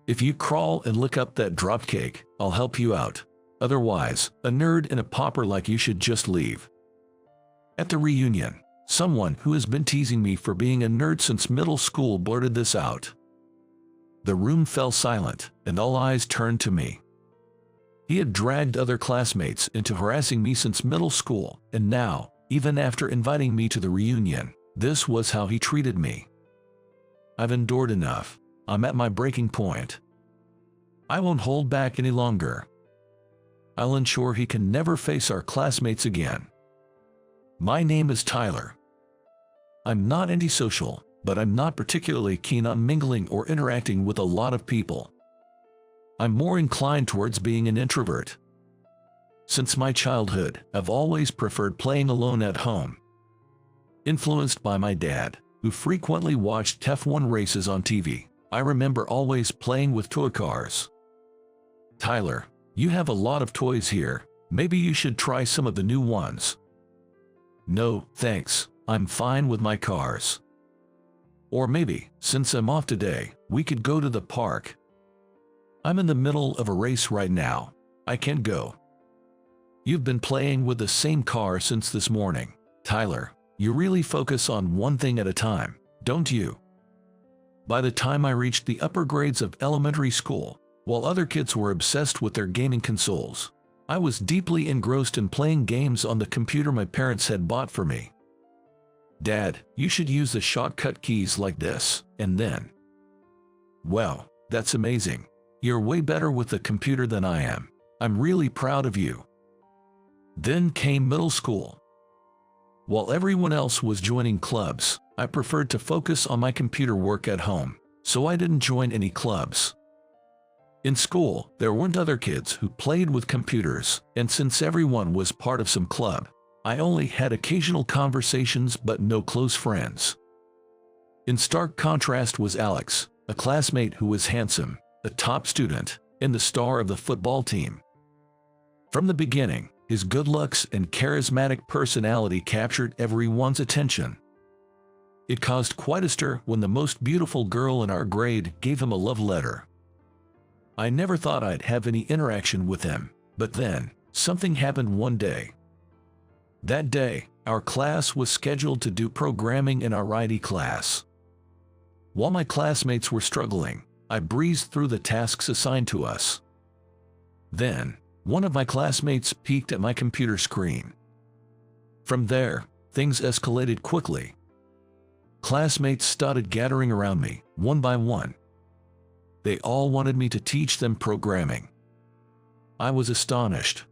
If you crawl and lick up that dropped cake, I'll help you out. Otherwise, a nerd and a pauper like you should just leave." At the reunion, someone who has been teasing me for being a nerd since middle school blurted this out. The room fell silent, and all eyes turned to me. He had dragged other classmates into harassing me since middle school, and now, even after inviting me to the reunion, this was how he treated me. I've endured enough. I'm at my breaking point. I won't hold back any longer. I'll ensure he can never face our classmates again. My name is Tyler. I'm not antisocial, but I'm not particularly keen on mingling or interacting with a lot of people. I'm more inclined towards being an introvert. Since my childhood, I've always preferred playing alone at home. Influenced by my dad, who frequently watched F1 races on TV, I remember always playing with toy cars. "Tyler, you have a lot of toys here. Maybe you should try some of the new ones." "No, thanks. I'm fine with my cars." Or maybe, since I'm off today, we could go to the park. "I'm in the middle of a race right now. I can't go." "You've been playing with the same car since this morning. Tyler, you really focus on one thing at a time, don't you?" By the time I reached the upper grades of elementary school, while other kids were obsessed with their gaming consoles, I was deeply engrossed in playing games on the computer my parents had bought for me. "Dad, you should use the shortcut keys like this, and then." "Well, that's amazing. You're way better with the computer than I am. I'm really proud of you." Then came middle school. While everyone else was joining clubs, I preferred to focus on my computer work at home, so I didn't join any clubs. In school, there weren't other kids who played with computers, and since everyone was part of some club, I only had occasional conversations but no close friends. In stark contrast was Alex, a classmate who was handsome, a top student, and the star of the football team. From the beginning, his good looks and charismatic personality captured everyone's attention. It caused quite a stir when the most beautiful girl in our grade gave him a love letter. I never thought I'd have any interaction with him, but then, something happened one day. That day, our class was scheduled to do programming in our IT class. While my classmates were struggling, I breezed through the tasks assigned to us. Then, one of my classmates peeked at my computer screen. From there, things escalated quickly. Classmates started gathering around me, one by one. They all wanted me to teach them programming. I was astonished.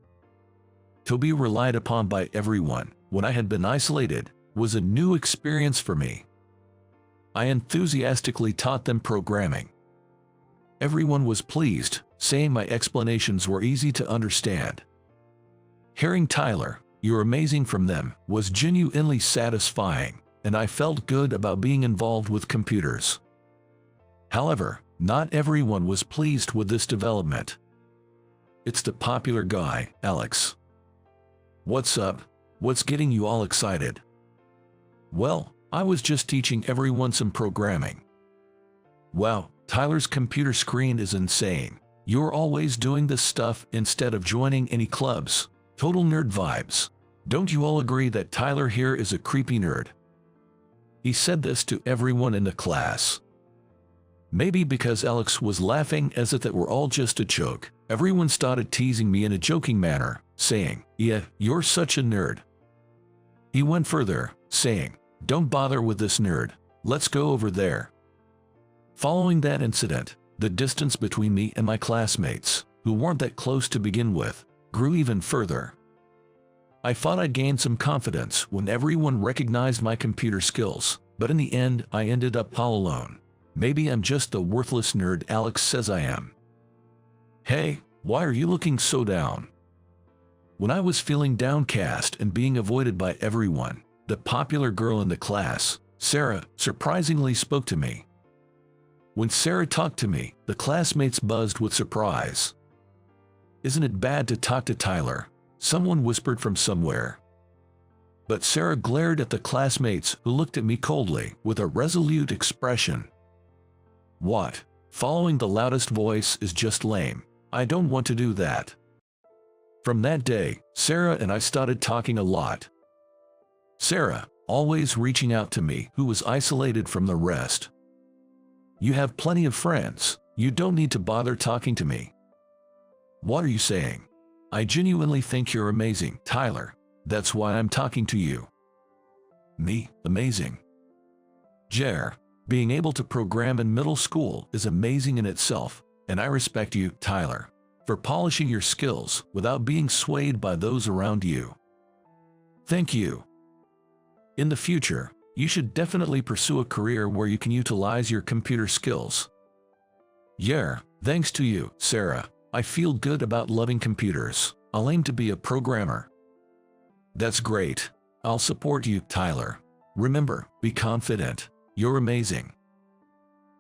To be relied upon by everyone, when I had been isolated, was a new experience for me. I enthusiastically taught them programming. Everyone was pleased, saying my explanations were easy to understand. Hearing "Tyler, you're amazing" from them was genuinely satisfying, and I felt good about being involved with computers. However, not everyone was pleased with this development. It's the popular guy, Alex. "What's up? What's getting you all excited?" "Well, I was just teaching everyone some programming." "Wow, Tyler's computer screen is insane. You're always doing this stuff instead of joining any clubs. Total nerd vibes. Don't you all agree that Tyler here is a creepy nerd?" He said this to everyone in the class. Maybe because Alex was laughing as if it were all just a joke, everyone started teasing me in a joking manner, saying, "Yeah, you're such a nerd." He went further, saying, "Don't bother with this nerd. Let's go over there." Following that incident, the distance between me and my classmates, who weren't that close to begin with, grew even further. I thought I'd gained some confidence when everyone recognized my computer skills, but in the end I ended up all alone. Maybe I'm just the worthless nerd Alex says I am. "Hey, why are you looking so down?" When I was feeling downcast and being avoided by everyone, the popular girl in the class, Sarah, surprisingly spoke to me. When Sarah talked to me, the classmates buzzed with surprise. "Isn't it bad to talk to Tyler?" someone whispered from somewhere. But Sarah glared at the classmates, who looked at me coldly, with a resolute expression. "What? Following the loudest voice is just lame. I don't want to do that. From that day, Sarah and I started talking a lot. Sarah, always reaching out to me, who was isolated from the rest. You have plenty of friends. You don't need to bother talking to me. What are you saying? I genuinely think you're amazing, Tyler. That's why I'm talking to you. Me, amazing. Jer, being able to program in middle school is amazing in itself, and I respect you, Tyler, for polishing your skills without being swayed by those around you. Thank you. In the future, you should definitely pursue a career where you can utilize your computer skills. Yeah, thanks to you, Sarah. I feel good about loving computers. I'll aim to be a programmer. That's great. I'll support you, Tyler. Remember, be confident. You're amazing.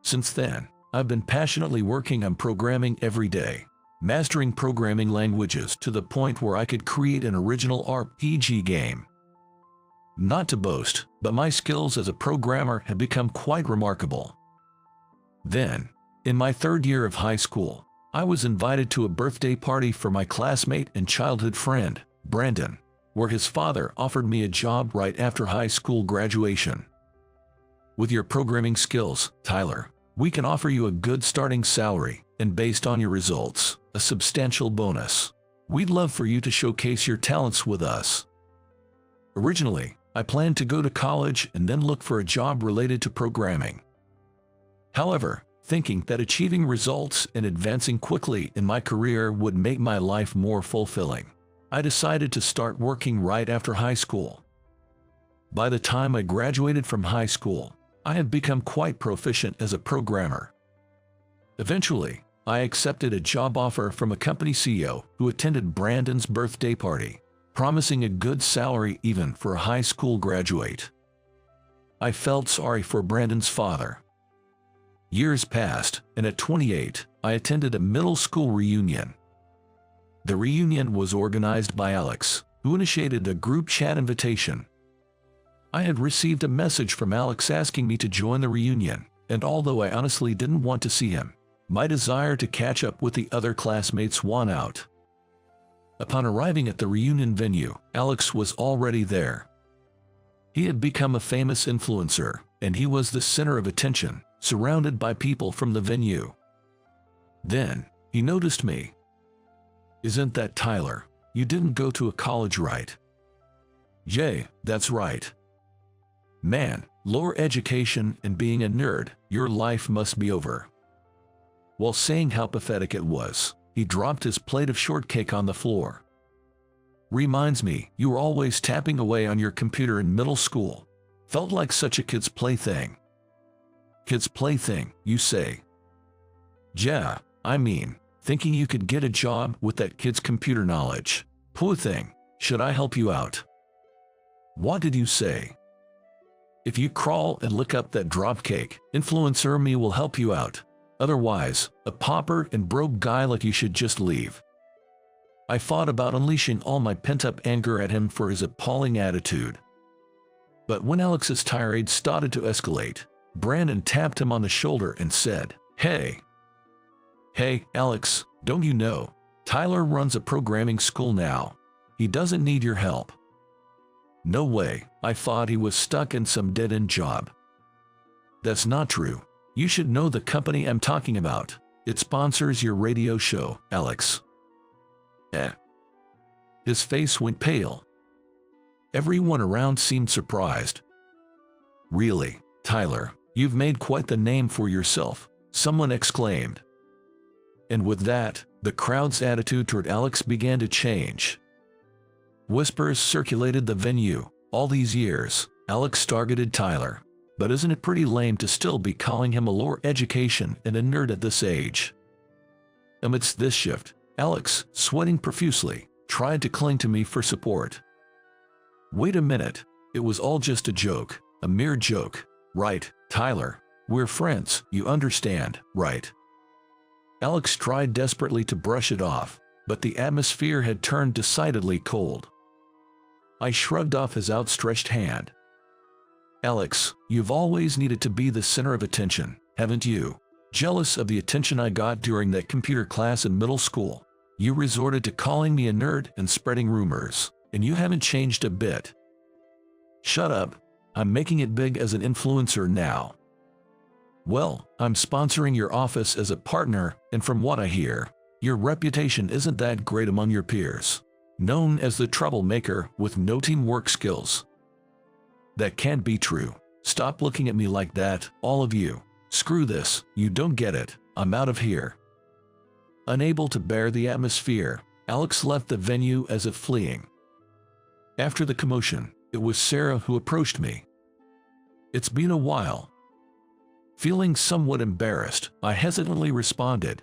Since then, I've been passionately working on programming every day, mastering programming languages to the point where I could create an original RPG game. Not to boast, but my skills as a programmer have become quite remarkable. Then, in my third year of high school, I was invited to a birthday party for my classmate and childhood friend, Brandon, where his father offered me a job right after high school graduation. With your programming skills, Tyler, we can offer you a good starting salary, and based on your results, a substantial bonus. We'd love for you to showcase your talents with us. Originally, I planned to go to college and then look for a job related to programming. However, thinking that achieving results and advancing quickly in my career would make my life more fulfilling, I decided to start working right after high school. By the time I graduated from high school, I had become quite proficient as a programmer. Eventually, I accepted a job offer from a company CEO who attended Brandon's birthday party, promising a good salary even for a high school graduate. I felt sorry for Brandon's father. Years passed, and at 28, I attended a middle school reunion. The reunion was organized by Alex, who initiated a group chat invitation. I had received a message from Alex asking me to join the reunion, and although I honestly didn't want to see him, my desire to catch up with the other classmates won out. Upon arriving at the reunion venue, Alex was already there. He had become a famous influencer, and he was the center of attention, surrounded by people from the venue. Then, he noticed me. "Isn't that Tyler? You didn't go to a college, right?" "Yay, that's right." "Man, lower education and being a nerd, your life must be over." While saying how pathetic it was, he dropped his plate of shortcake on the floor. "Reminds me, you were always tapping away on your computer in middle school. Felt like such a kid's plaything." "Kid's plaything, you say?" "Yeah, I mean, thinking you could get a job with that kid's computer knowledge. Poor thing, should I help you out?" "What did you say?" "If you crawl and lick up that dropcake, influencer me will help you out. Otherwise, a pauper and broke guy like you should just leave." I thought about unleashing all my pent-up anger at him for his appalling attitude. But when Alex's tirade started to escalate, Brandon tapped him on the shoulder and said, Hey, Alex, don't you know? Tyler runs a programming school now. He doesn't need your help." "No way, I thought he was stuck in some dead-end job." "That's not true. You should know the company I'm talking about. It sponsors your radio show, Alex." His face went pale. Everyone around seemed surprised. "Really, Tyler, you've made quite the name for yourself," someone exclaimed. And with that, the crowd's attitude toward Alex began to change. Whispers circulated the venue. All these years, Alex targeted Tyler. But isn't it pretty lame to still be calling him a lower education and a nerd at this age? Amidst this shift, Alex, sweating profusely, tried to cling to me for support. "Wait a minute, it was all just a joke, a mere joke, right, Tyler? We're friends, you understand, right?" Alex tried desperately to brush it off, but the atmosphere had turned decidedly cold. I shrugged off his outstretched hand. "Alex, you've always needed to be the center of attention, haven't you? Jealous of the attention I got during that computer class in middle school, you resorted to calling me a nerd and spreading rumors, and you haven't changed a bit. Shut up. I'm making it big as an influencer now. Well, I'm sponsoring your office as a partner, and from what I hear, your reputation isn't that great among your peers. Known as the troublemaker with no teamwork skills. That can't be true. Stop looking at me like that, all of you. Screw this, you don't get it. I'm out of here. Unable to bear the atmosphere, Alex left the venue as if fleeing. After the commotion, it was Sarah who approached me. It's been a while. Feeling somewhat embarrassed, I hesitantly responded.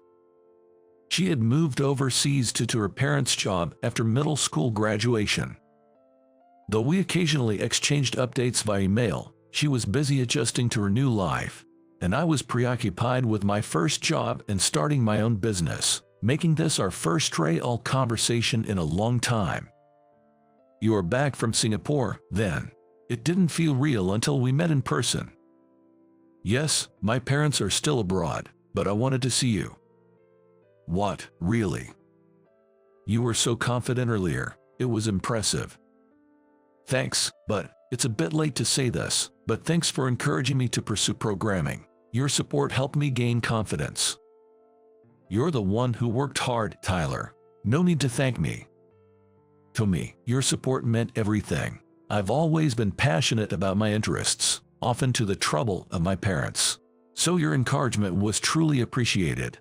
She had moved overseas to her parents' job after middle school graduation. Though we occasionally exchanged updates via email, she was busy adjusting to her new life, and I was preoccupied with my first job and starting my own business, making this our first real conversation in a long time. You are back from Singapore, then? It didn't feel real until we met in person. Yes, my parents are still abroad, but I wanted to see you. What, really? You were so confident earlier, it was impressive. Thanks, but it's a bit late to say this, but thanks for encouraging me to pursue programming. Your support helped me gain confidence. You're the one who worked hard, Tyler. No need to thank me. To me, your support meant everything. I've always been passionate about my interests, often to the trouble of my parents. So your encouragement was truly appreciated.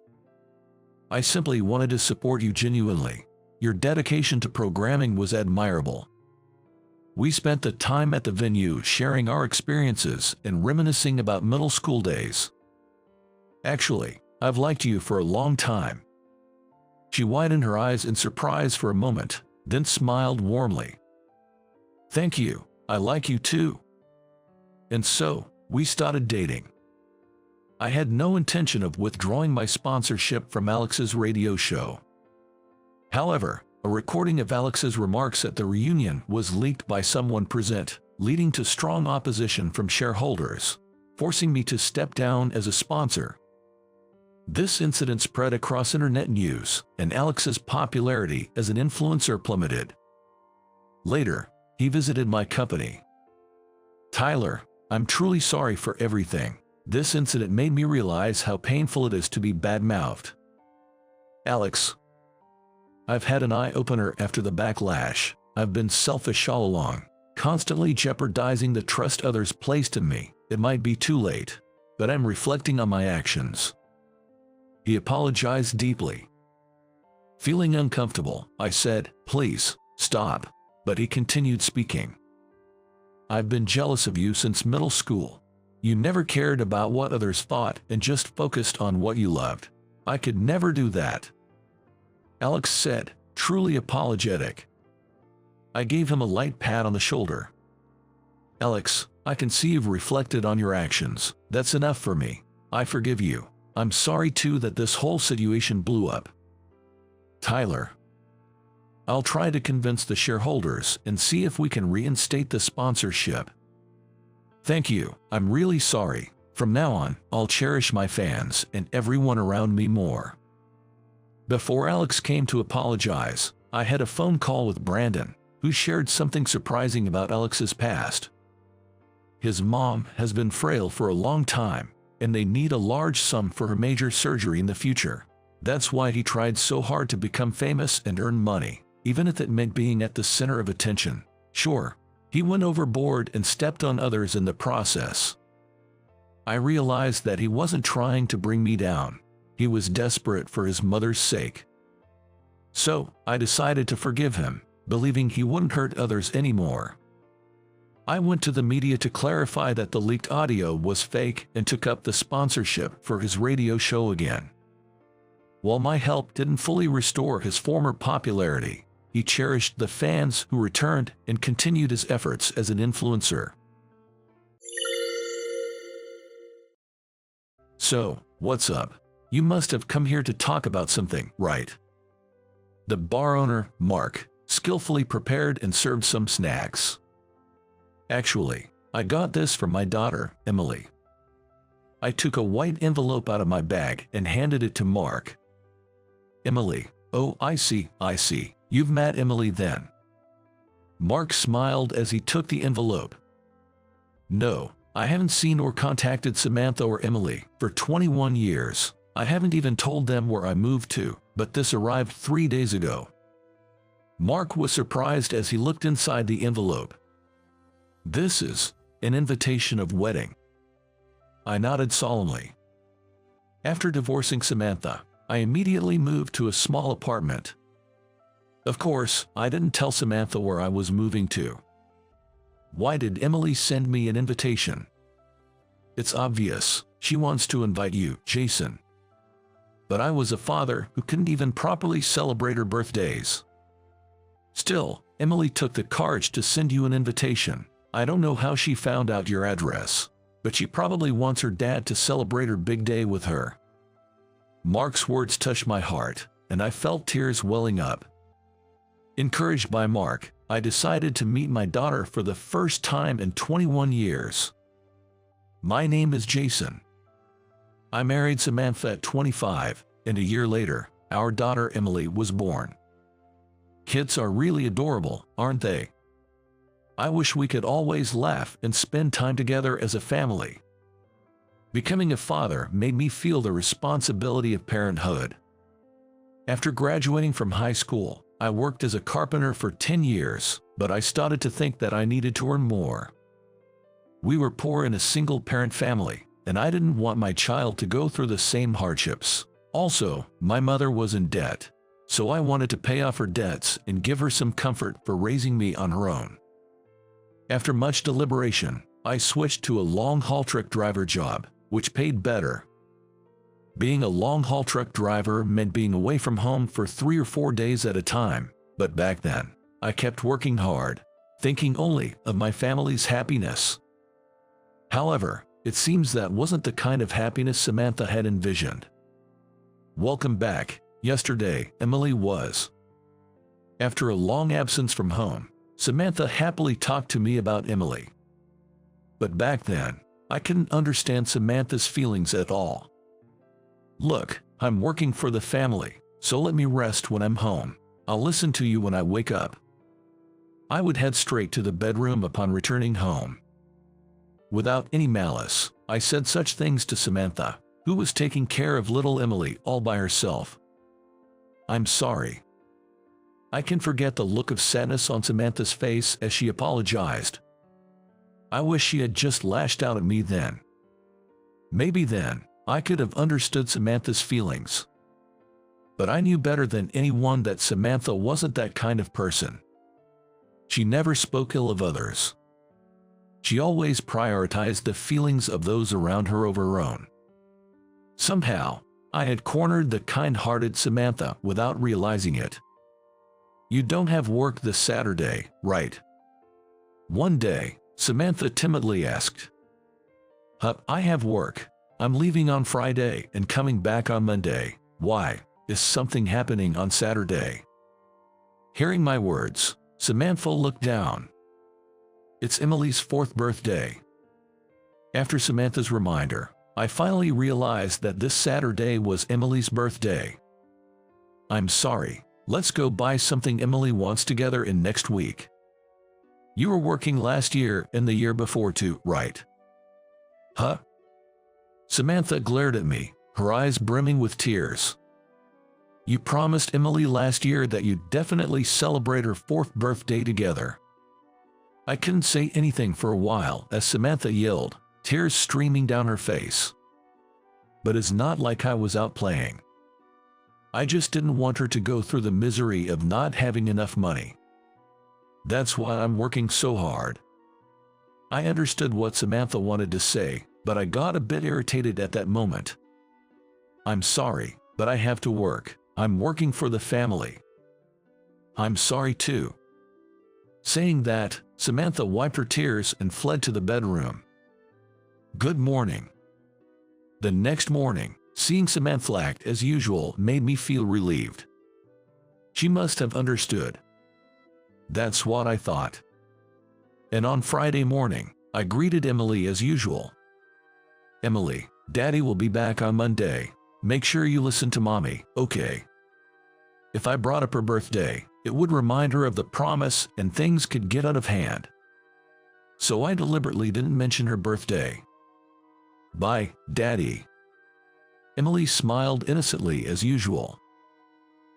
I simply wanted to support you genuinely. Your dedication to programming was admirable. We spent the time at the venue sharing our experiences and reminiscing about middle school days. Actually, I've liked you for a long time. She widened her eyes in surprise for a moment, then smiled warmly. Thank you, I like you too. And so, we started dating. I had no intention of withdrawing my sponsorship from Alex's radio show. However, a recording of Alex's remarks at the reunion was leaked by someone present, leading to strong opposition from shareholders, forcing me to step down as a sponsor. This incident spread across internet news, and Alex's popularity as an influencer plummeted. Later, he visited my company. Tyler, I'm truly sorry for everything. This incident made me realize how painful it is to be bad-mouthed. Alex, I've had an eye-opener after the backlash. I've been selfish all along, constantly jeopardizing the trust others placed in me. It might be too late, but I'm reflecting on my actions. He apologized deeply. Feeling uncomfortable, I said, please, stop. But he continued speaking. I've been jealous of you since middle school. You never cared about what others thought and just focused on what you loved. I could never do that. Alex said, truly apologetic. I gave him a light pat on the shoulder. Alex, I can see you've reflected on your actions. That's enough for me. I forgive you. I'm sorry too that this whole situation blew up. Tyler, I'll try to convince the shareholders and see if we can reinstate the sponsorship. Thank you. I'm really sorry. From now on, I'll cherish my fans and everyone around me more. Before Alex came to apologize, I had a phone call with Brandon, who shared something surprising about Alex's past. His mom has been frail for a long time, and they need a large sum for her major surgery in the future. That's why he tried so hard to become famous and earn money, even if it meant being at the center of attention. Sure, he went overboard and stepped on others in the process. I realized that he wasn't trying to bring me down. He was desperate for his mother's sake. So, I decided to forgive him, believing he wouldn't hurt others anymore. I went to the media to clarify that the leaked audio was fake and took up the sponsorship for his radio show again. While my help didn't fully restore his former popularity, he cherished the fans who returned and continued his efforts as an influencer. So, what's up? You must have come here to talk about something, right? The bar owner, Mark, skillfully prepared and served some snacks. Actually, I got this from my daughter, Emily. I took a white envelope out of my bag and handed it to Mark. Emily. Oh, I see. You've met Emily then. Mark smiled as he took the envelope. No, I haven't seen or contacted Samantha or Emily for 21 years. I haven't even told them where I moved to, but this arrived 3 days ago. Mark was surprised as he looked inside the envelope. This is an invitation of wedding. I nodded solemnly. After divorcing Samantha, I immediately moved to a small apartment. Of course, I didn't tell Samantha where I was moving to. Why did Emily send me an invitation? It's obvious, she wants to invite you, Jason. But I was a father who couldn't even properly celebrate her birthdays. Still, Emily took the courage to send you an invitation. I don't know how she found out your address, but she probably wants her dad to celebrate her big day with her. Mark's words touched my heart, and I felt tears welling up. Encouraged by Mark, I decided to meet my daughter for the first time in 21 years. My name is Jason. I married Samantha at 25, and a year later, our daughter Emily was born. Kids are really adorable, aren't they? I wish we could always laugh and spend time together as a family. Becoming a father made me feel the responsibility of parenthood. After graduating from high school, I worked as a carpenter for 10 years, but I started to think that I needed to earn more. We were poor in a single-parent family, and I didn't want my child to go through the same hardships. Also, my mother was in debt, so I wanted to pay off her debts and give her some comfort for raising me on her own. After much deliberation, I switched to a long-haul truck driver job, which paid better. Being a long-haul truck driver meant being away from home for 3 or 4 days at a time, but back then, I kept working hard, thinking only of my family's happiness. However, it seems that wasn't the kind of happiness Samantha had envisioned. Welcome back. Yesterday, Emily was. After a long absence from home, Samantha happily talked to me about Emily. But back then, I couldn't understand Samantha's feelings at all. Look, I'm working for the family, so let me rest when I'm home. I'll listen to you when I wake up. I would head straight to the bedroom upon returning home. Without any malice, I said such things to Samantha, who was taking care of little Emily all by herself. I'm sorry. I can forget the look of sadness on Samantha's face as she apologized. I wish she had just lashed out at me then. Maybe then, I could have understood Samantha's feelings. But I knew better than anyone that Samantha wasn't that kind of person. She never spoke ill of others. She always prioritized the feelings of those around her over her own. Somehow, I had cornered the kind-hearted Samantha without realizing it. You don't have work this Saturday, right? One day, Samantha timidly asked. I have work. I'm leaving on Friday and coming back on Monday. Why? Is something happening on Saturday? Hearing my words, Samantha looked down. It's Emily's 4th birthday. After Samantha's reminder, I finally realized that this Saturday was Emily's birthday. I'm sorry. Let's go buy something Emily wants together in next week. You were working last year and the year before too, right? Huh? Samantha glared at me, her eyes brimming with tears. You promised Emily last year that you'd definitely celebrate her 4th birthday together. I couldn't say anything for a while as Samantha yelled, tears streaming down her face. But it's not like I was out playing. I just didn't want her to go through the misery of not having enough money. That's why I'm working so hard. I understood what Samantha wanted to say, but I got a bit irritated at that moment. I'm sorry, but I have to work. I'm working for the family. I'm sorry too. Saying that, Samantha wiped her tears and fled to the bedroom. Good morning. The next morning, seeing Samantha act as usual made me feel relieved. She must have understood. That's what I thought. And on Friday morning, I greeted Emily as usual. Emily, Daddy will be back on Monday. Make sure you listen to Mommy, okay? If I brought up her birthday, it would remind her of the promise and things could get out of hand. So I deliberately didn't mention her birthday. Bye, Daddy. Emily smiled innocently as usual.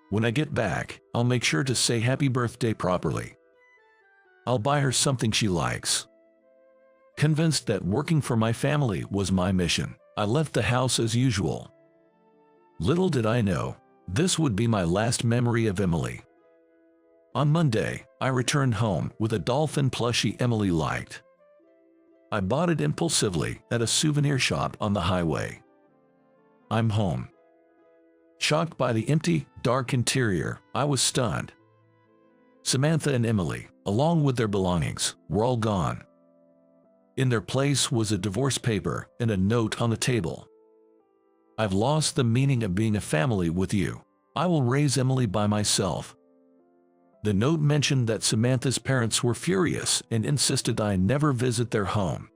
When I get back, I'll make sure to say happy birthday properly. I'll buy her something she likes. Convinced that working for my family was my mission, I left the house as usual. Little did I know, this would be my last memory of Emily. On Monday, I returned home with a dolphin plushie Emily liked. I bought it impulsively at a souvenir shop on the highway. I'm home. Shocked by the empty, dark interior, I was stunned. Samantha and Emily, along with their belongings, were all gone. In their place was a divorce paper and a note on the table. I've lost the meaning of being a family with you. I will raise Emily by myself. The note mentioned that Samantha's parents were furious and insisted I never visit their home.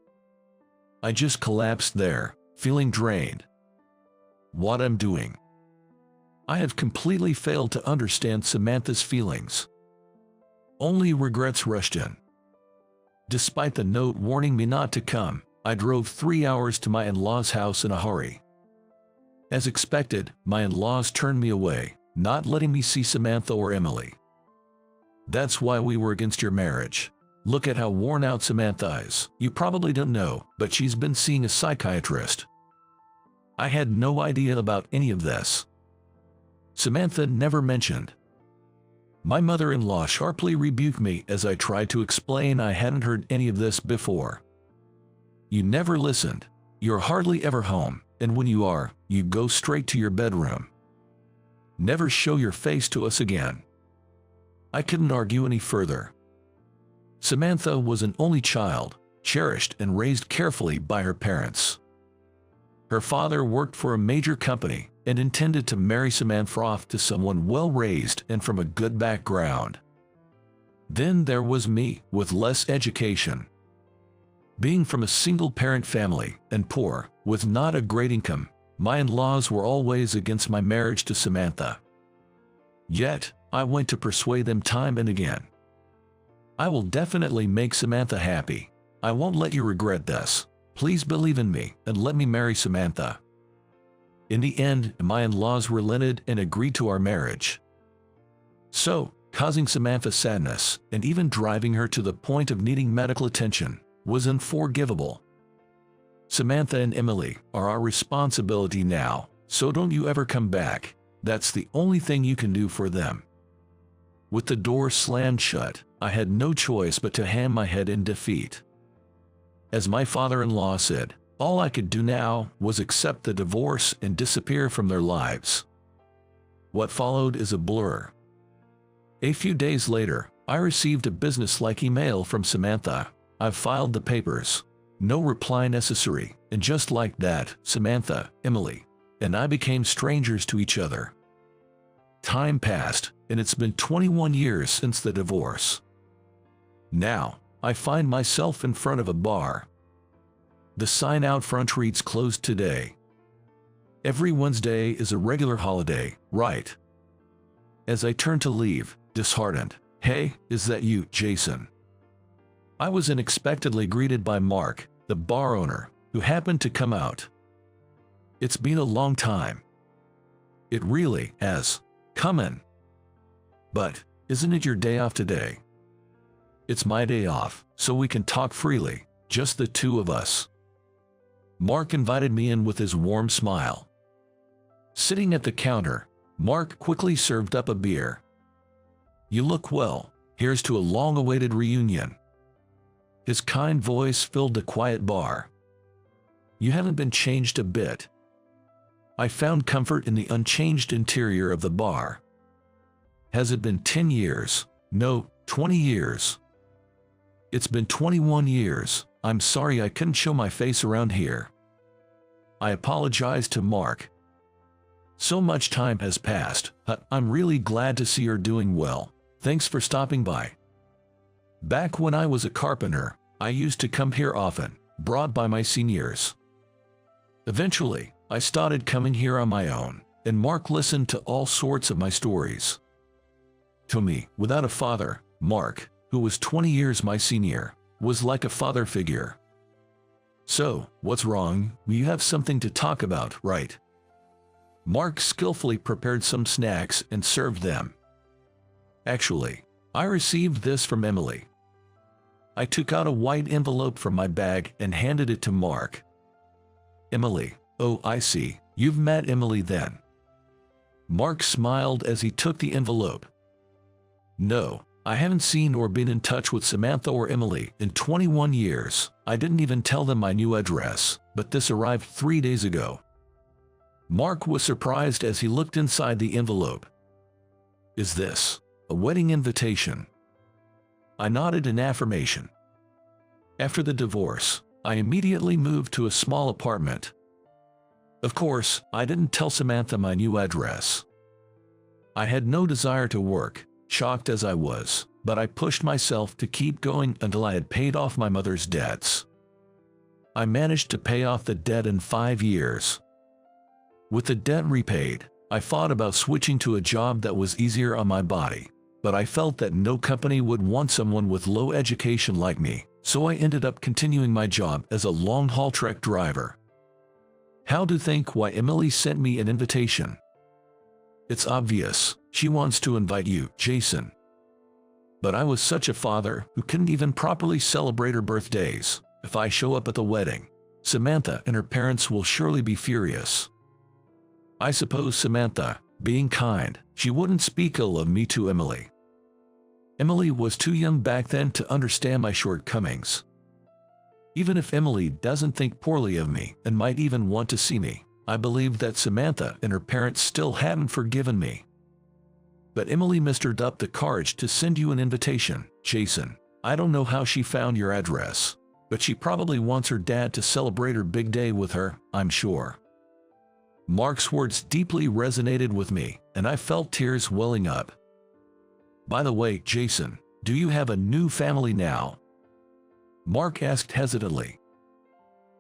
I just collapsed there, feeling drained. What I'm doing? I have completely failed to understand Samantha's feelings. Only regrets rushed in. Despite the note warning me not to come, I drove 3 hours to my in-laws' house in a hurry. As expected, my in-laws turned me away, not letting me see Samantha or Emily. That's why we were against your marriage. Look at how worn out Samantha is. You probably don't know, but she's been seeing a psychiatrist. I had no idea about any of this. Samantha never mentioned. My mother-in-law sharply rebuked me as I tried to explain I hadn't heard any of this before. You never listened. You're hardly ever home, and when you are, you go straight to your bedroom. Never show your face to us again. I couldn't argue any further. Samantha was an only child, cherished and raised carefully by her parents. Her father worked for a major company and intended to marry Samantha off to someone well-raised and from a good background. Then there was me, with less education. Being from a single-parent family and poor, with not a great income, my in-laws were always against my marriage to Samantha. Yet, I went to persuade them time and again. I will definitely make Samantha happy. I won't let you regret this. Please believe in me and let me marry Samantha. In the end, my in-laws relented and agreed to our marriage. So, causing Samantha sadness and even driving her to the point of needing medical attention was unforgivable. Samantha and Emily are our responsibility now, so don't you ever come back. That's the only thing you can do for them. With the door slammed shut, I had no choice but to hang my head in defeat. As my father-in-law said, all I could do now was accept the divorce and disappear from their lives. What followed is a blur. A few days later, I received a business-like email from Samantha. I've filed the papers. No reply necessary, and just like that, Samantha, Emily, and I became strangers to each other. Time passed, and it's been 21 years since the divorce. Now, I find myself in front of a bar. The sign out front reads closed today. Every Wednesday is a regular holiday, right? As I turn to leave, disheartened, "Hey, is that you, Jason?" I was unexpectedly greeted by Mark, the bar owner, who happened to come out. "It's been a long time." "It really has. Come in." "But, isn't it your day off today?" "It's my day off, so we can talk freely, just the two of us." Mark invited me in with his warm smile. Sitting at the counter, Mark quickly served up a beer. "You look well. Here's to a long-awaited reunion." His kind voice filled the quiet bar. "You haven't been changed a bit." I found comfort in the unchanged interior of the bar. "Has it been 10 years? No, 20 years." "It's been 21 years. I'm sorry I couldn't show my face around here." I apologized to Mark. "So much time has passed. I'm really glad to see you're doing well. Thanks for stopping by." Back when I was a carpenter, I used to come here often, brought by my seniors. Eventually, I started coming here on my own, and Mark listened to all sorts of my stories. To me, without a father, Mark, who was 20 years my senior, was like a father figure. So, what's wrong? You have something to talk about, right? Mark skillfully prepared some snacks and served them. Actually, I received this from Emily. I took out a white envelope from my bag and handed it to Mark. Emily, oh, I see, you've met Emily then. Mark smiled as he took the envelope. No, I haven't seen or been in touch with Samantha or Emily in 21 years. I didn't even tell them my new address, but this arrived 3 days ago. Mark was surprised as he looked inside the envelope. Is this a wedding invitation? I nodded in affirmation. After the divorce, I immediately moved to a small apartment. Of course, I didn't tell Samantha my new address. I had no desire to work, shocked as I was, but I pushed myself to keep going until I had paid off my mother's debts. I managed to pay off the debt in 5 years. With the debt repaid, I thought about switching to a job that was easier on my body, but I felt that no company would want someone with low education like me, so I ended up continuing my job as a long-haul truck driver. How to think why Emily sent me an invitation? It's obvious, she wants to invite you, Jason. But I was such a father who couldn't even properly celebrate her birthdays. If I show up at the wedding, Samantha and her parents will surely be furious. I suppose Samantha, being kind, she wouldn't speak ill of me to Emily. Emily was too young back then to understand my shortcomings. Even if Emily doesn't think poorly of me and might even want to see me, I believe that Samantha and her parents still hadn't forgiven me. But Emily mustered up the courage to send you an invitation, Jason. I don't know how she found your address, but she probably wants her dad to celebrate her big day with her, I'm sure. Mark's words deeply resonated with me, and I felt tears welling up. By the way, Jason, do you have a new family now? Mark asked hesitantly.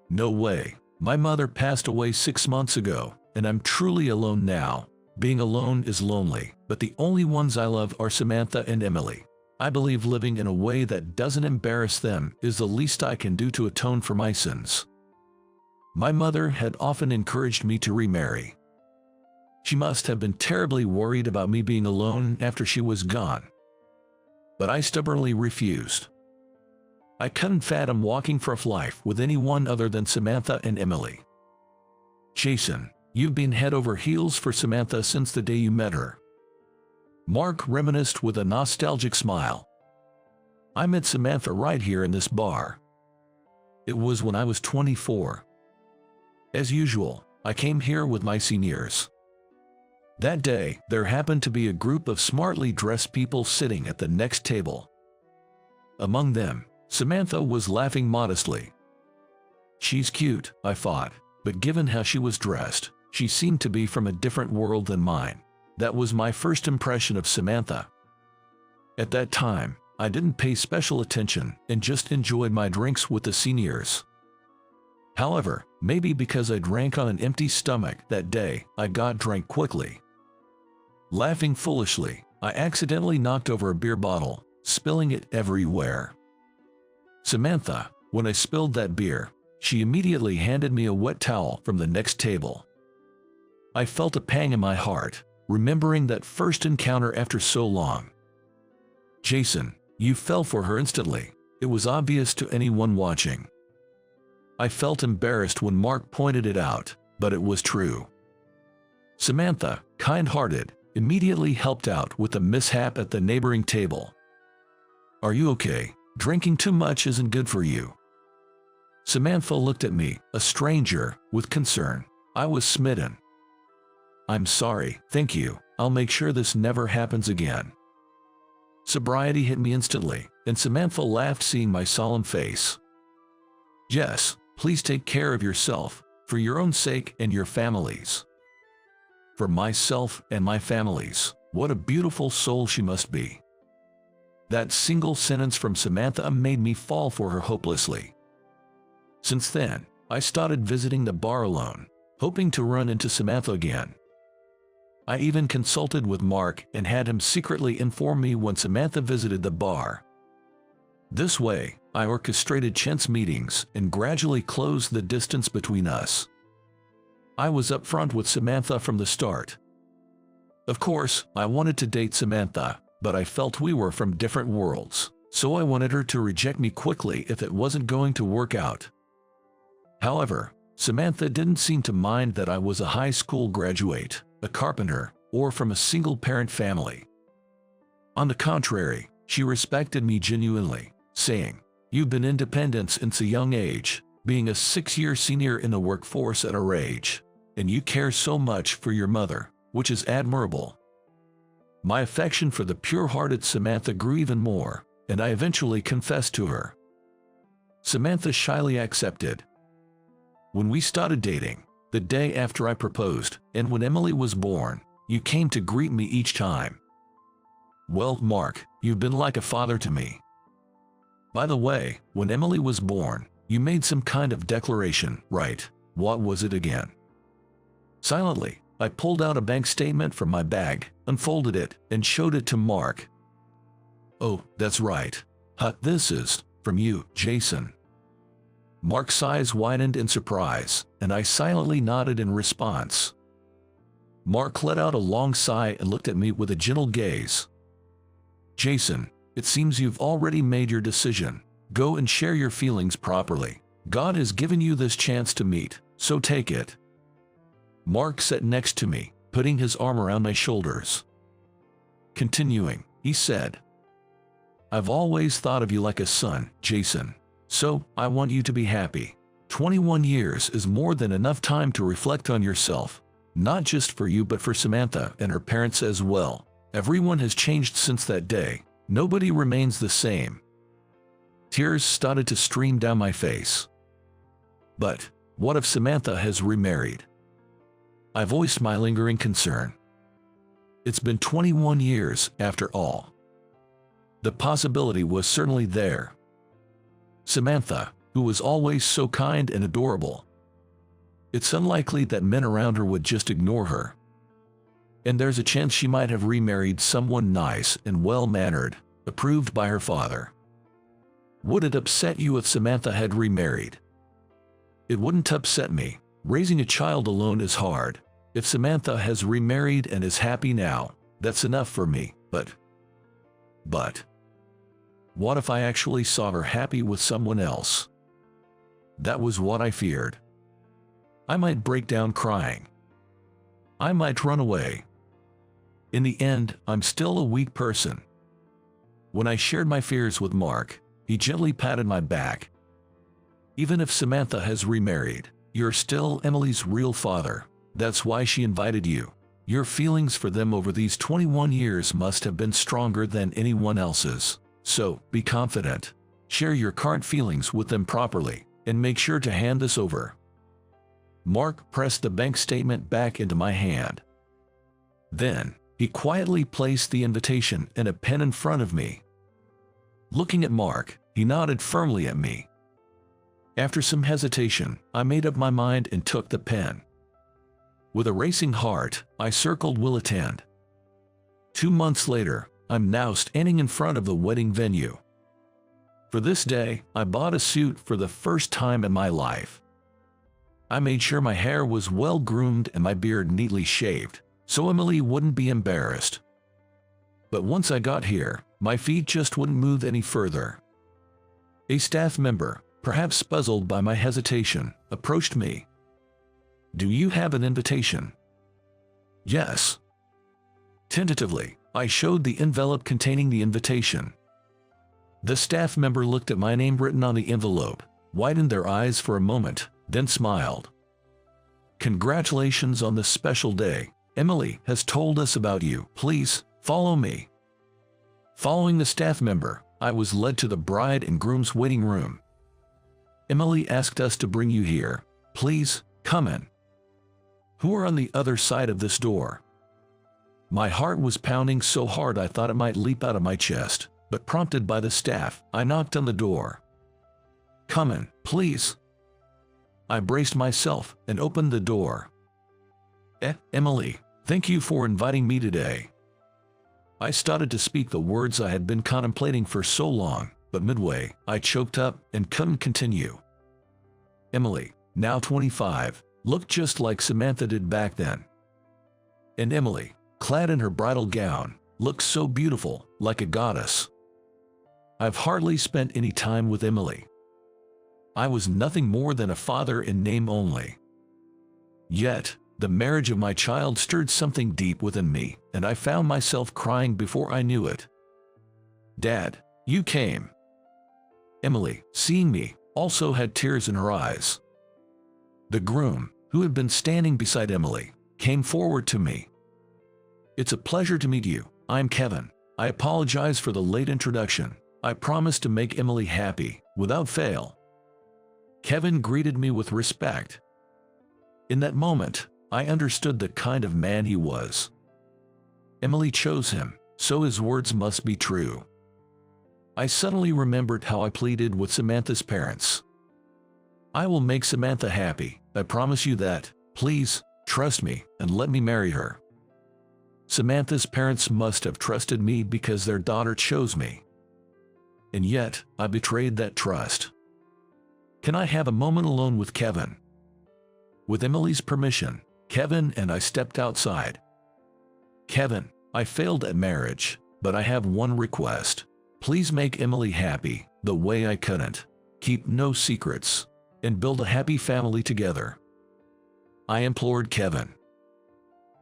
No way. My mother passed away 6 months ago, and I'm truly alone now. Being alone is lonely, but the only ones I love are Samantha and Emily. I believe living in a way that doesn't embarrass them is the least I can do to atone for my sins. My mother had often encouraged me to remarry. She must have been terribly worried about me being alone after she was gone. But I stubbornly refused. I couldn't fathom walking for life with anyone other than Samantha and Emily. Jason, you've been head over heels for Samantha since the day you met her. Mark reminisced with a nostalgic smile. I met Samantha right here in this bar. It was when I was 24. As usual, I came here with my seniors. That day, there happened to be a group of smartly dressed people sitting at the next table. Among them, Samantha was laughing modestly. She's cute, I thought, but given how she was dressed, she seemed to be from a different world than mine. That was my first impression of Samantha. At that time, I didn't pay special attention and just enjoyed my drinks with the seniors. However, maybe because I drank on an empty stomach that day, I got drunk quickly. Laughing foolishly, I accidentally knocked over a beer bottle, spilling it everywhere. Samantha, when I spilled that beer, she immediately handed me a wet towel from the next table. I felt a pang in my heart, remembering that first encounter after so long. Jason, you fell for her instantly. It was obvious to anyone watching. I felt embarrassed when Mark pointed it out, but it was true. Samantha, kind-hearted, immediately helped out with the mishap at the neighboring table. Are you okay? Drinking too much isn't good for you. Samantha looked at me, a stranger, with concern. I was smitten. I'm sorry, thank you. I'll make sure this never happens again. Sobriety hit me instantly, and Samantha laughed seeing my solemn face. Yes, please take care of yourself, for your own sake and your family's. For myself and my family's. What a beautiful soul she must be. That single sentence from Samantha made me fall for her hopelessly. Since then, I started visiting the bar alone, hoping to run into Samantha again. I even consulted with Mark and had him secretly inform me when Samantha visited the bar. This way, I orchestrated chance meetings and gradually closed the distance between us. I was upfront with Samantha from the start. Of course, I wanted to date Samantha, but I felt we were from different worlds, so I wanted her to reject me quickly if it wasn't going to work out. However, Samantha didn't seem to mind that I was a high school graduate, a carpenter, or from a single-parent family. On the contrary, she respected me genuinely, saying, "You've been independent since a young age, being a 6-year senior in the workforce at our age, and you care so much for your mother, which is admirable." My affection for the pure-hearted Samantha grew even more, and I eventually confessed to her. Samantha shyly accepted. When we started dating, the day after I proposed, and when Emily was born, you came to greet me each time. "Well, Mark, you've been like a father to me." By the way, when Emily was born, you made some kind of declaration, right? What was it again? Silently, I pulled out a bank statement from my bag, unfolded it, and showed it to Mark. "Oh, that's right. This is from you, Jason." Mark's eyes widened in surprise, and I silently nodded in response. Mark let out a long sigh and looked at me with a gentle gaze. "Jason, it seems you've already made your decision. Go and share your feelings properly. God has given you this chance to meet, so take it." Mark sat next to me, putting his arm around my shoulders. Continuing, he said, "I've always thought of you like a son, Jason. So, I want you to be happy. 21 years is more than enough time to reflect on yourself, not just for you but for Samantha and her parents as well. Everyone has changed since that day. Nobody remains the same." Tears started to stream down my face. "But, what if Samantha has remarried?" I voiced my lingering concern. It's been 21 years, after all. The possibility was certainly there. Samantha, who was always so kind and adorable. It's unlikely that men around her would just ignore her. And there's a chance she might have remarried someone nice and well-mannered, approved by her father. Would it upset you if Samantha had remarried? It wouldn't upset me. Raising a child alone is hard. If Samantha has remarried and is happy now, that's enough for me, but what if I actually saw her happy with someone else? That was what I feared. I might break down crying. I might run away. In the end, I'm still a weak person. When I shared my fears with Mark, he gently patted my back. "Even if Samantha has remarried, you're still Emily's real father. That's why she invited you. Your feelings for them over these 21 years must have been stronger than anyone else's. So, be confident. Share your current feelings with them properly, and make sure to hand this over." Mark pressed the bank statement back into my hand. Then, he quietly placed the invitation and a pen in front of me. Looking at Mark, he nodded firmly at me. After some hesitation, I made up my mind and took the pen. With a racing heart, I circled "will attend." 2 months later, I'm now standing in front of the wedding venue. For this day, I bought a suit for the first time in my life. I made sure my hair was well groomed and my beard neatly shaved, so Emily wouldn't be embarrassed. But once I got here, my feet just wouldn't move any further. A staff member, perhaps puzzled by my hesitation, approached me. "Do you have an invitation?" "Yes." Tentatively, I showed the envelope containing the invitation. The staff member looked at my name written on the envelope, widened their eyes for a moment, then smiled. "Congratulations on this special day. Emily has told us about you. Please, follow me." Following the staff member, I was led to the bride and groom's waiting room. "Emily asked us to bring you here. Please, come in." "Who are on the other side of this door?" My heart was pounding so hard I thought it might leap out of my chest, but prompted by the staff, I knocked on the door. "Come in, please." I braced myself and opened the door. Emily, thank you for inviting me today." I started to speak the words I had been contemplating for so long, but midway, I choked up and couldn't continue. Emily, now 25, looked just like Samantha did back then. And Emily, clad in her bridal gown, looked so beautiful, like a goddess. I've hardly spent any time with Emily. I was nothing more than a father in name only. Yet, the marriage of my child stirred something deep within me, and I found myself crying before I knew it. "Dad, you came." Emily, seeing me, also had tears in her eyes. The groom, who had been standing beside Emily, came forward to me. "It's a pleasure to meet you. I'm Kevin. I apologize for the late introduction. I promise to make Emily happy, without fail." Kevin greeted me with respect. In that moment, I understood the kind of man he was. Emily chose him, so his words must be true. I suddenly remembered how I pleaded with Samantha's parents. "I will make Samantha happy. I promise you that. Please, trust me, and let me marry her." Samantha's parents must have trusted me because their daughter chose me. And yet, I betrayed that trust. "Can I have a moment alone with Kevin?" With Emily's permission, Kevin and I stepped outside. "Kevin, I failed at marriage, but I have one request. Please make Emily happy, the way I couldn't. Keep no secrets, and build a happy family together," I implored Kevin.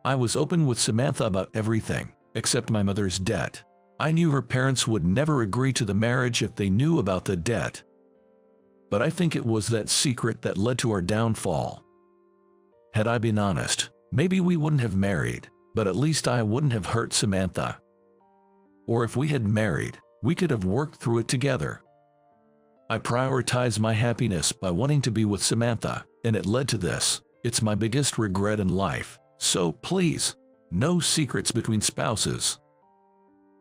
I was open with Samantha about everything, except my mother's debt. I knew her parents would never agree to the marriage if they knew about the debt. But I think it was that secret that led to our downfall. Had I been honest, maybe we wouldn't have married, but at least I wouldn't have hurt Samantha. Or if we had married, we could have worked through it together. I prioritized my happiness by wanting to be with Samantha, and it led to this. It's my biggest regret in life, so please, no secrets between spouses.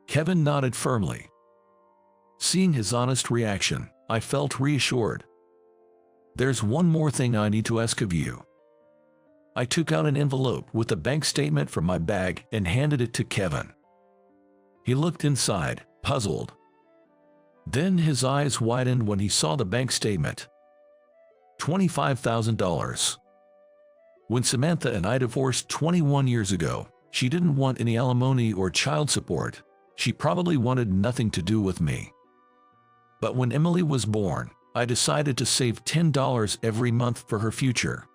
Kevin nodded firmly. Seeing his honest reaction, I felt reassured. "There's one more thing I need to ask of you." I took out an envelope with a bank statement from my bag and handed it to Kevin. He looked inside, puzzled. Then his eyes widened when he saw the bank statement. $25,000. When Samantha and I divorced 21 years ago, she didn't want any alimony or child support. She probably wanted nothing to do with me. But when Emily was born, I decided to save $10 every month for her future.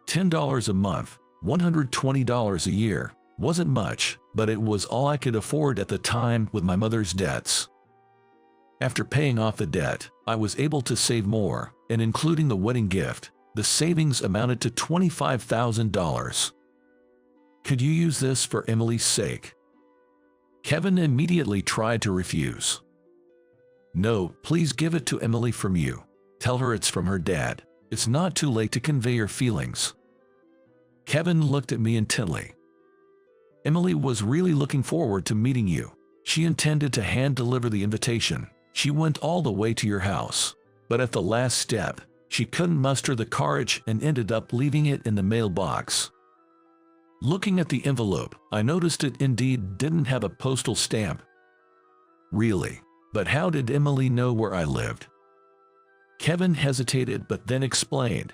$10 a month, $120 a year, wasn't much, but it was all I could afford at the time with my mother's debts. After paying off the debt, I was able to save more, and including the wedding gift, the savings amounted to $25,000. Could you use this for Emily's sake? Kevin immediately tried to refuse. "No, please give it to Emily from you. Tell her it's from her dad. It's not too late to convey your feelings." Kevin looked at me intently. "Emily was really looking forward to meeting you. She intended to hand-deliver the invitation. She went all the way to your house. But at the last step, she couldn't muster the courage and ended up leaving it in the mailbox." Looking at the envelope, I noticed it indeed didn't have a postal stamp. Really? But how did Emily know where I lived? Kevin hesitated but then explained.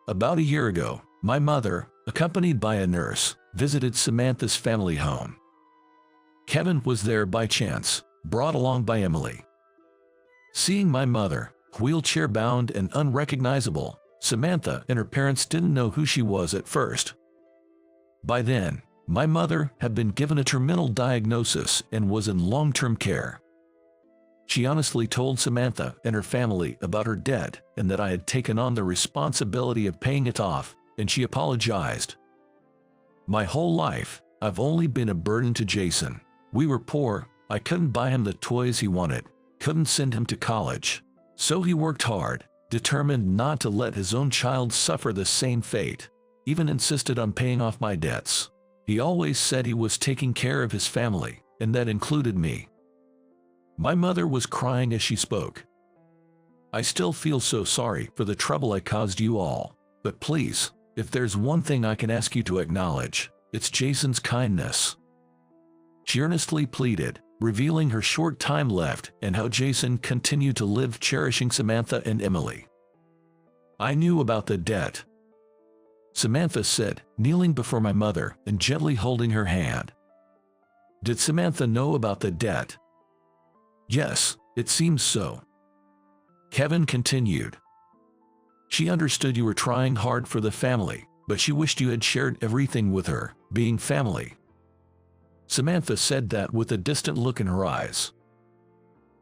"About a year ago, my mother, accompanied by a nurse, visited Samantha's family home. Kevin was there by chance, brought along by Emily. Seeing my mother, wheelchair-bound and unrecognizable, Samantha and her parents didn't know who she was at first. By then, my mother had been given a terminal diagnosis and was in long-term care. She honestly told Samantha and her family about her debt and that I had taken on the responsibility of paying it off, and she apologized. My whole life, I've only been a burden to Jason. We were poor, I couldn't buy him the toys he wanted, couldn't send him to college. So he worked hard, determined not to let his own child suffer the same fate, even insisted on paying off my debts. He always said he was taking care of his family, and that included me." My mother was crying as she spoke. I still feel so sorry for the trouble I caused you all. But please, if there's one thing I can ask you to acknowledge, it's Jason's kindness." She earnestly pleaded, revealing her short time left and how Jason continued to live cherishing Samantha and Emily. "I knew about the debt," Samantha said, kneeling before my mother and gently holding her hand. "Did Samantha know about the debt?" "Yes, it seems so," Kevin continued. "She understood you were trying hard for the family, but she wished you had shared everything with her, being family." Samantha said that with a distant look in her eyes.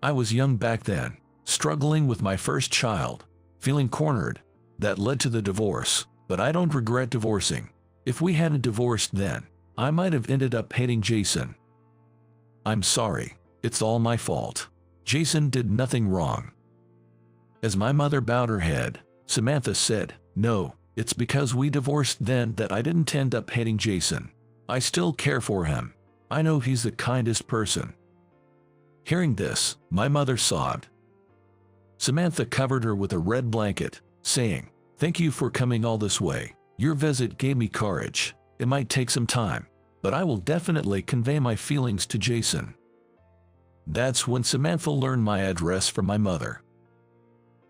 "I was young back then, struggling with my first child, feeling cornered. That led to the divorce, but I don't regret divorcing. If we hadn't divorced then, I might have ended up hating Jason. I'm sorry, it's all my fault. Jason did nothing wrong." As my mother bowed her head, Samantha said, "No, it's because we divorced then that I didn't end up hating Jason. I still care for him. I know he's the kindest person." Hearing this, my mother sobbed. Samantha covered her with a red blanket, saying, "Thank you for coming all this way. Your visit gave me courage. It might take some time, but I will definitely convey my feelings to Jason." That's when Samantha learned my address from my mother.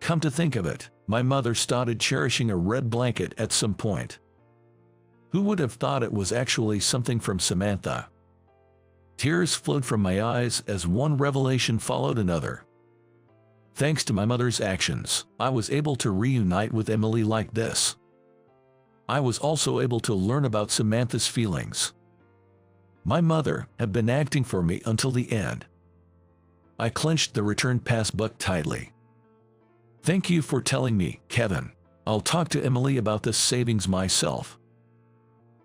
Come to think of it, my mother started cherishing a red blanket at some point. Who would have thought it was actually something from Samantha? Tears flowed from my eyes as one revelation followed another. Thanks to my mother's actions, I was able to reunite with Emily like this. I was also able to learn about Samantha's feelings. My mother had been acting for me until the end. I clenched the return pass book tightly. "Thank you for telling me, Kevin. I'll talk to Emily about this savings myself."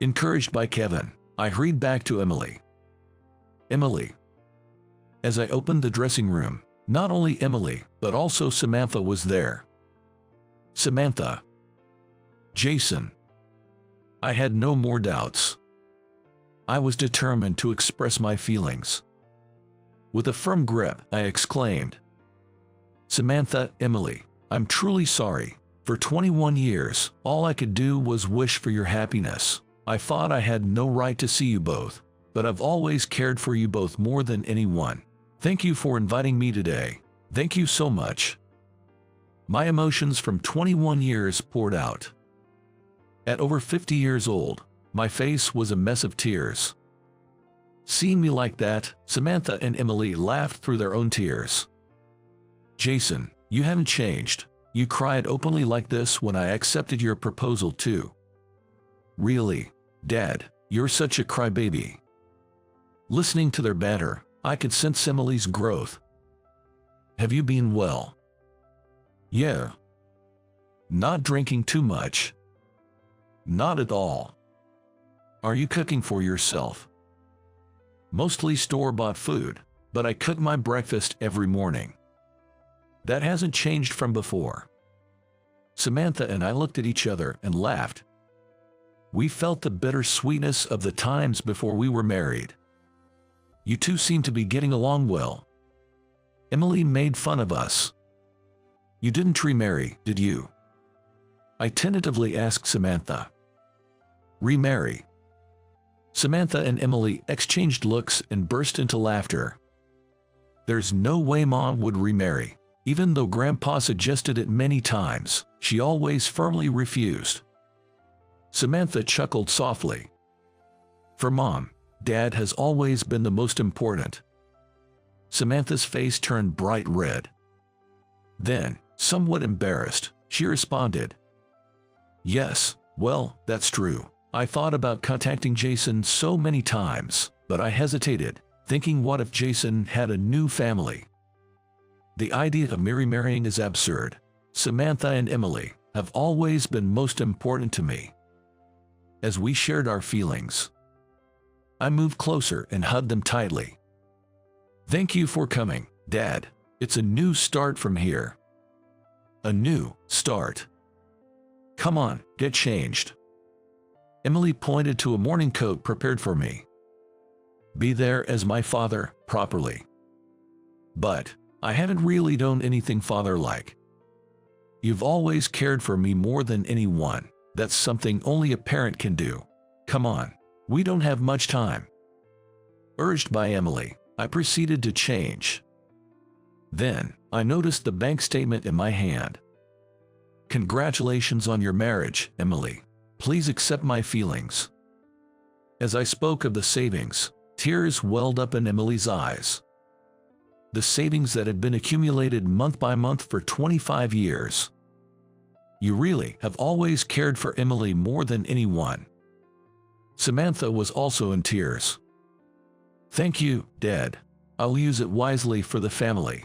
Encouraged by Kevin, I hurried back to Emily. "Emily." As I opened the dressing room, not only Emily, but also Samantha was there. "Samantha." "Jason." I had no more doubts. I was determined to express my feelings. With a firm grip, I exclaimed, "Samantha, Emily, I'm truly sorry. For 21 years, all I could do was wish for your happiness. I thought I had no right to see you both, but I've always cared for you both more than anyone. Thank you for inviting me today. Thank you so much." My emotions from 21 years poured out. At over 50 years old, my face was a mess of tears. Seeing me like that, Samantha and Emily laughed through their own tears. "Jason, you haven't changed. You cried openly like this when I accepted your proposal too." "Really, Dad, you're such a crybaby." Listening to their banter, I could sense Emily's growth. "Have you been well?" "Yeah." "Not drinking too much?" "Not at all." "Are you cooking for yourself?" "Mostly store-bought food, but I cook my breakfast every morning." "That hasn't changed from before." Samantha and I looked at each other and laughed. We felt the bitter sweetness of the times before we were married. "You two seem to be getting along well." Emily made fun of us. "You didn't remarry, did you?" I tentatively asked Samantha. "Remarry?" Samantha and Emily exchanged looks and burst into laughter. "There's no way Mom would remarry. Even though Grandpa suggested it many times, she always firmly refused." Samantha chuckled softly. "For Mom, Dad has always been the most important." Samantha's face turned bright red. Then, somewhat embarrassed, she responded, "Yes, well, that's true. I thought about contacting Jason so many times, but I hesitated, thinking what if Jason had a new family? The idea of me remarrying is absurd. Samantha and Emily have always been most important to me." As we shared our feelings, I moved closer and hugged them tightly. "Thank you for coming, Dad. It's a new start from here." "A new start. Come on, get changed." Emily pointed to a morning coat prepared for me. "Be there as my father, properly." But I hadn't really done anything father-like. You've always cared for me more than anyone. That's something only a parent can do. Come on, we don't have much time." Urged by Emily, I proceeded to change. Then, I noticed the bank statement in my hand. "Congratulations on your marriage, Emily. Please accept my feelings." As I spoke of the savings, tears welled up in Emily's eyes. The savings that had been accumulated month by month for 25 years. "You really have always cared for Emily more than anyone." Samantha was also in tears. "Thank you, Dad. I'll use it wisely for the family."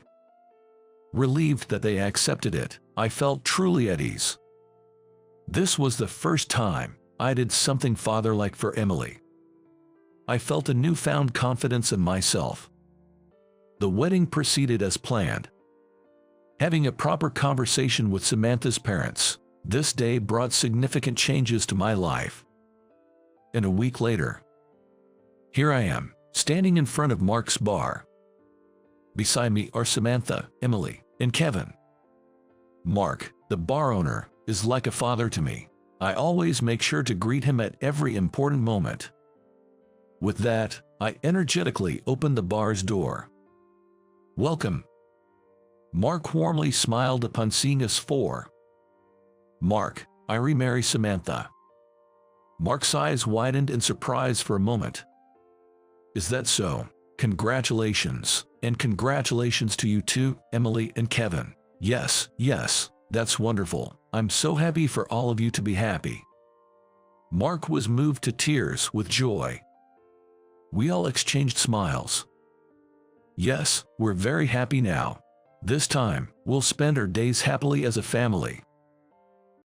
Relieved that they accepted it, I felt truly at ease. This was the first time I did something father-like for Emily. I felt a newfound confidence in myself. The wedding proceeded as planned. Having a proper conversation with Samantha's parents, this day brought significant changes to my life. And a week later, here I am, standing in front of Mark's bar. Beside me are Samantha, Emily, and Kevin. Mark, the bar owner, is like a father to me. I always make sure to greet him at every important moment. With that, I energetically opened the bar's door. "Welcome." Mark warmly smiled upon seeing us four. "Mark, I remarry Samantha." Mark's eyes widened in surprise for a moment. "Is that so? Congratulations, and congratulations to you too, Emily and Kevin." Yes, that's wonderful. I'm so happy for all of you to be happy." Mark was moved to tears with joy. We all exchanged smiles. "Yes, we're very happy now. This time, we'll spend our days happily as a family."